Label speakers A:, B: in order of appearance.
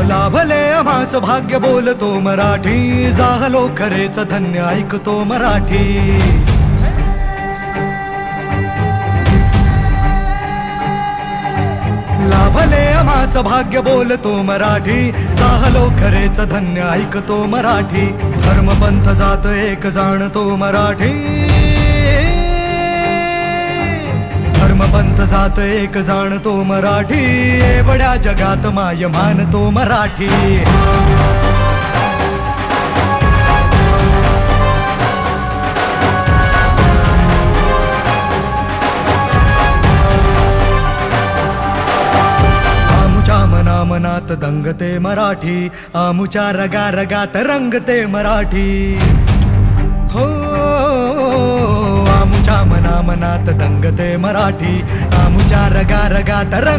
A: लाभले आम्हास भाग्य बोलतो मराठी, झालो खरेच धन्य ऐकतो मराठी. लाभले आम्हास भाग्य बोलतो मराठी, झालो खरेच धन्य ऐकतो मराठी. धर्मपंथ जात एक जाणतो मराठी, धर्मपंथ जात एक जाणतो मराठी. एवढ्या जगात माय मानतो मराठी. मनात दंगते मराठी, आमुच्या रगा रगात रंगते मराठी. हो आमुच्या मनात दंगते मराठी, आमुच्या रगा रगात रंग